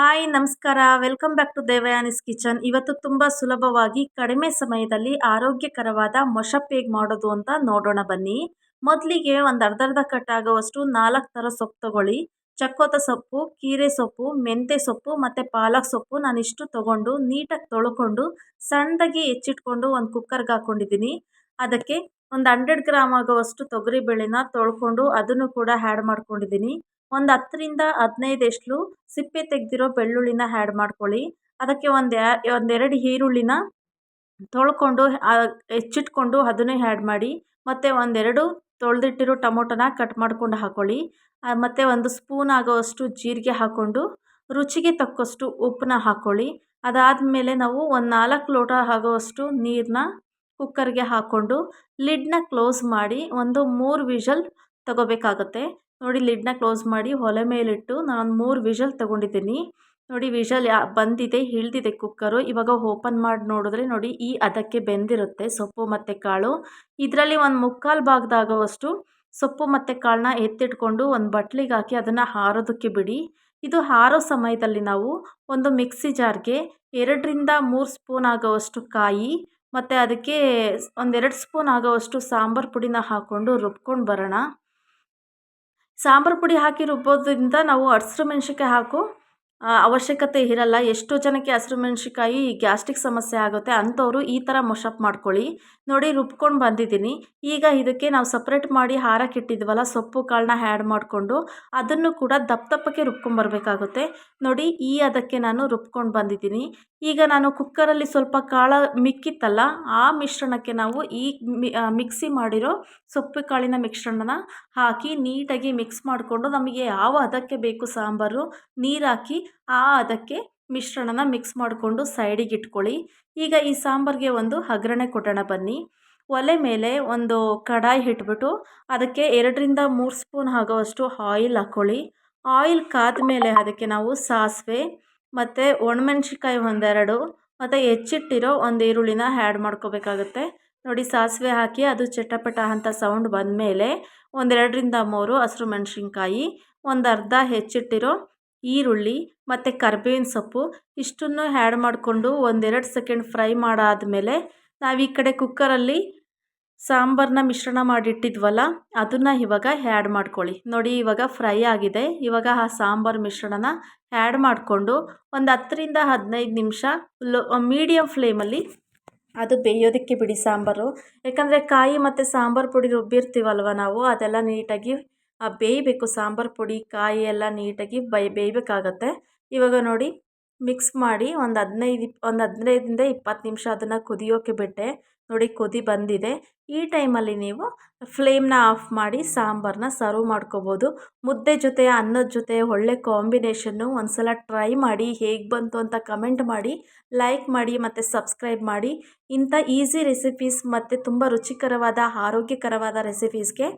Hi ನಮಸ್ಕಾರ. Welcome back to Devayani's kitchen. ಇವತ್ತು ತುಂಬ ಸುಲಭವಾಗಿ ಕಡಿಮೆ ಸಮಯದಲ್ಲಿ ಆರೋಗ್ಯಕರವಾದ ಮೊಷಪ್ ಹೇಗೆ ಮಾಡೋದು ಅಂತ ನೋಡೋಣ ಬನ್ನಿ. ಮೊದಲಿಗೆ ಒಂದು ಅರ್ಧ ಕಟ್ ಆಗುವಷ್ಟು 4 ಥರ ಸೊಪ್ಪು ತಗೊಳ್ಳಿ. ಚಕ್ಕೋತ ಸೊಪ್ಪು, ಕೀರೆ ಸೊಪ್ಪು, ಮೆಂತ್ಯ ಸೊಪ್ಪು ಮತ್ತು ಪಾಲಕ್ ಸೊಪ್ಪು ನಾನಿಷ್ಟು ತಗೊಂಡು ನೀಟಾಗಿ ತೊಳ್ಕೊಂಡು ಸಣ್ಣದಾಗಿ ಹೆಚ್ಚಿಟ್ಕೊಂಡು ಒಂದು ಕುಕ್ಕರ್ಗೆ ಹಾಕ್ಕೊಂಡಿದ್ದೀನಿ. ಅದಕ್ಕೆ ಒಂದು 100 ಗ್ರಾಮ್ ಆಗುವಷ್ಟು ತೊಗರಿಬೇಳೆನ ತೊಳ್ಕೊಂಡು ಅದನ್ನು ಕೂಡ ಆ್ಯಡ್ ಮಾಡ್ಕೊಂಡಿದ್ದೀನಿ. ಒಂದು 10ರಿಂದ 15 ಎಸ್ಲು ಸಿಪ್ಪೆ ತೆಗೆದಿರೋ ಬೆಳ್ಳುಳ್ಳಿನ ಆ್ಯಡ್ ಮಾಡ್ಕೊಳ್ಳಿ. ಅದಕ್ಕೆ ಒಂದೆರಡು ಈರುಳ್ಳಿನ ತೊಳ್ಕೊಂಡು ಹೆಚ್ಚಿಟ್ಕೊಂಡು ಅದನ್ನೇ ಆ್ಯಡ್ ಮಾಡಿ. ಮತ್ತು ಒಂದೆರಡು ತೊಳೆದಿಟ್ಟಿರೋ ಟೊಮೊಟೊನ ಕಟ್ ಮಾಡ್ಕೊಂಡು ಹಾಕ್ಕೊಳ್ಳಿ. ಮತ್ತು 1 ಸ್ಪೂನ್ ಆಗೋವಷ್ಟು ಜೀರಿಗೆ ಹಾಕ್ಕೊಂಡು ರುಚಿಗೆ ತಕ್ಕಷ್ಟು ಉಪ್ಪನ್ನ ಹಾಕ್ಕೊಳ್ಳಿ. ಅದಾದಮೇಲೆ ನಾವು ಒಂದು 4 ಲೋಟ ಆಗೋವಷ್ಟು ನೀರನ್ನ ಕುಕ್ಕರ್ಗೆ ಹಾಕ್ಕೊಂಡು ಲಿಡ್ನ ಕ್ಲೋಸ್ ಮಾಡಿ ಒಂದು 3 ವಿಷಲ್ ತಗೋಬೇಕಾಗುತ್ತೆ. ನೋಡಿ, ಲಿಡ್ನ ಕ್ಲೋಸ್ ಮಾಡಿ ಒಲೆ ಮೇಲಿಟ್ಟು ನಾನು 3 ವಿಷಲ್ ತೊಗೊಂಡಿದ್ದೀನಿ. ನೋಡಿ, ವಿಷಲ್ ಬಂದಿದೆ, ಇಳಿದಿದೆ ಕುಕ್ಕರು. ಇವಾಗ ಓಪನ್ ಮಾಡಿ ನೋಡಿದ್ರೆ ನೋಡಿ, ಈ ಅದಕ್ಕೆ ಬೆಂದಿರುತ್ತೆ ಸೊಪ್ಪು ಮತ್ತು ಕಾಳು. ಇದರಲ್ಲಿ ಒಂದು 3/4 ಭಾಗದಾಗುವಷ್ಟು ಸೊಪ್ಪು ಮತ್ತು ಕಾಳನ್ನ ಎತ್ತಿಟ್ಕೊಂಡು ಒಂದು ಬಟ್ಲಿಗೆ ಹಾಕಿ ಅದನ್ನು ಆರೋದಕ್ಕೆ ಬಿಡಿ. ಇದು ಆರೋ ಸಮಯದಲ್ಲಿ ನಾವು ಒಂದು ಮಿಕ್ಸಿ ಜಾರ್ಗೆ 2ರಿಂದ 3 ಸ್ಪೂನ್ ಆಗೋವಷ್ಟು ಕಾಯಿ ಮತ್ತು ಅದಕ್ಕೆ 1-2 ಸ್ಪೂನ್ ಆಗೋವಷ್ಟು ಸಾಂಬಾರು ಪುಡಿನ ಹಾಕ್ಕೊಂಡು ರುಬ್ಕೊಂಡು ಬರೋಣ. ಸಾಂಬಾರು ಪುಡಿ ಹಾಕಿ ರುಬ್ಬೋದ್ರಿಂದ ನಾವು ಹಸಿರು ಮೆಣಸಿನ್ಕಾಯಿ ಹಾಕೋ ಅವಶ್ಯಕತೆ ಇರಲ್ಲ. ಎಷ್ಟೋ ಜನಕ್ಕೆ ಹಸಿರು ಮೆಣಸಿನ್ಕಾಯಿ ಗ್ಯಾಸ್ಟ್ರಿಕ್ ಸಮಸ್ಯೆ ಆಗುತ್ತೆ, ಅಂಥವರು ಈ ಥರ ಮೊಷಪ್ ಮಾಡ್ಕೊಳ್ಳಿ. ನೋಡಿ, ರುಬ್ಕೊಂಡು ಬಂದಿದ್ದೀನಿ. ಈಗ ಇದಕ್ಕೆ ನಾವು ಸಪ್ರೇಟ್ ಮಾಡಿ ಹಾರಕ್ಕಿಟ್ಟಿದ್ವಲ್ಲ ಸೊಪ್ಪು ಕಾಳನ್ನ ಆ್ಯಡ್ ಮಾಡಿಕೊಂಡು ಅದನ್ನು ಕೂಡ ದಪ್ಪಕ್ಕೆ ರುಬ್ಕೊಂಬರ್ಬೇಕಾಗುತ್ತೆ. ನೋಡಿ, ಈ ಅದಕ್ಕೆ ನಾನು ರುಬ್ಕೊಂಡು ಬಂದಿದ್ದೀನಿ. ಈಗ ನಾನು ಕುಕ್ಕರಲ್ಲಿ ಸ್ವಲ್ಪ ಕಾಳು ಮಿಕ್ಕಿತ್ತಲ್ಲ, ಆ ಮಿಶ್ರಣಕ್ಕೆ ನಾವು ಈ ಮಿಕ್ಸಿ ಮಾಡಿರೋ ಸೊಪ್ಪು ಕಾಳಿನ ಮಿಶ್ರಣನ ಹಾಕಿ ನೀಟಾಗಿ ಮಿಕ್ಸ್ ಮಾಡಿಕೊಂಡು ನಮಗೆ ಯಾವ ಹದಕ್ಕೆ ಬೇಕು ಸಾಂಬಾರು ನೀರು ಹಾಕಿ ಆ ಅದಕ್ಕೆ ಮಿಶ್ರಣನ ಮಿಕ್ಸ್ ಮಾಡಿಕೊಂಡು ಸೈಡಿಗೆ ಇಟ್ಕೊಳ್ಳಿ. ಈಗ ಈ ಸಾಂಬಾರಿಗೆ ಒಂದು ಒಗ್ಗರಣೆ ಕೊಡೋಣ ಬನ್ನಿ. ಒಲೆ ಮೇಲೆ ಒಂದು ಕಡಾಯಿ ಇಟ್ಬಿಟ್ಟು ಅದಕ್ಕೆ 2ರಿಂದ 3 ಸ್ಪೂನ್ ಆಗೋವಷ್ಟು ಆಯಿಲ್ ಹಾಕ್ಕೊಳ್ಳಿ. ಆಯಿಲ್ ಕಾದ ಮೇಲೆ ಅದಕ್ಕೆ ನಾವು ಸಾಸಿವೆ ಮತ್ತು ಒಣಮೆಣ್ಸಿನ್ಕಾಯಿ 1-2 ಮತ್ತು ಹೆಚ್ಚಿಟ್ಟಿರೋ ಒಂದು ಈರುಳ್ಳಿನ ಆ್ಯಡ್ ಮಾಡ್ಕೋಬೇಕಾಗುತ್ತೆ. ನೋಡಿ, ಸಾಸಿವೆ ಹಾಕಿ ಅದು ಚಟಪಟ ಅಂತ ಸೌಂಡ್ ಬಂದಮೇಲೆ 1-2ರಿಂದ 3 ಹಸಿರು ಮೆಣಸಿನ್ಕಾಯಿ, ಒಂದು ಅರ್ಧ ಹೆಚ್ಚಿಟ್ಟಿರೋ ಈರುಳ್ಳಿ ಮತ್ತು ಕರಿಬೇವಿನ ಸೊಪ್ಪು ಇಷ್ಟನ್ನು ಆ್ಯಡ್ ಮಾಡಿಕೊಂಡು 1-2 ಸೆಕೆಂಡ್ ಫ್ರೈ ಮಾಡಾದಮೇಲೆ ನಾವು ಈ ಕಡೆ ಕುಕ್ಕರಲ್ಲಿ ಸಾಂಬಾರನ್ನ ಮಿಶ್ರಣ ಮಾಡಿಟ್ಟಿದ್ವಲ್ಲ ಅದನ್ನು ಇವಾಗ ಆ್ಯಡ್ ಮಾಡ್ಕೊಳ್ಳಿ. ನೋಡಿ, ಇವಾಗ ಫ್ರೈ ಆಗಿದೆ. ಇವಾಗ ಆ ಸಾಂಬಾರು ಮಿಶ್ರಣನ ಆ್ಯಡ್ ಮಾಡಿಕೊಂಡು ಒಂದು 10ರಿಂದ 15 ನಿಮಿಷ ಮೀಡಿಯಮ್ ಫ್ಲೇಮಲ್ಲಿ ಅದು ಬೇಯೋದಕ್ಕೆ ಬಿಡಿ ಸಾಂಬಾರು. ಯಾಕಂದರೆ ಕಾಯಿ ಮತ್ತು ಸಾಂಬಾರು ಪುಡಿ ರುಬ್ಬಿರ್ತೀವಲ್ವ ನಾವು, ಅದೆಲ್ಲ ನೀಟಾಗಿ ಬೇಯಬೇಕು. ಸಾಂಬಾರು ಪುಡಿ ಕಾಯಿ ಎಲ್ಲ ನೀಟಾಗಿ ಬೇಯಬೇಕಾಗತ್ತೆ. ಇವಾಗ ನೋಡಿ, ಮಿಕ್ಸ್ ಮಾಡಿ ಒಂದು 15ರಿಂದ 20 ನಿಮಿಷ ಅದನ್ನು ಕುದಿಯೋಕ್ಕೆ ಬಿಟ್ಟೆ. ನೋಡಿ, ಕುದಿ ಬಂದಿದೆ. ಈ ಟೈಮಲ್ಲಿ ನೀವು ಫ್ಲೇಮ್ನ ಆಫ್ ಮಾಡಿ ಸಾಂಬಾರನ್ನ ಸರ್ವ್ ಮಾಡ್ಕೋಬೋದು. ಮುದ್ದೆ ಜೊತೆ, ಅನ್ನದ ಜೊತೆ ಒಳ್ಳೆ ಕಾಂಬಿನೇಷನ್ನು. ಒಂದು ಸಲ ಟ್ರೈ ಮಾಡಿ, ಹೇಗೆ ಬಂತು ಅಂತ ಕಮೆಂಟ್ ಮಾಡಿ, ಲೈಕ್ ಮಾಡಿ ಮತ್ತು ಸಬ್ಸ್ಕ್ರೈಬ್ ಮಾಡಿ. ಇಂಥ ಈಸಿ ರೆಸಿಪೀಸ್ ಮತ್ತು ತುಂಬ ರುಚಿಕರವಾದ ಆರೋಗ್ಯಕರವಾದ ರೆಸಿಪೀಸ್ಗೆ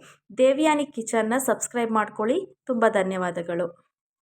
ದೇವಯಾನಿ ಕಿಚನ್ನ ಸಬ್ಸ್ಕ್ರೈಬ್ ಮಾಡ್ಕೊಳ್ಳಿ. ತುಂಬ ಧನ್ಯವಾದಗಳು.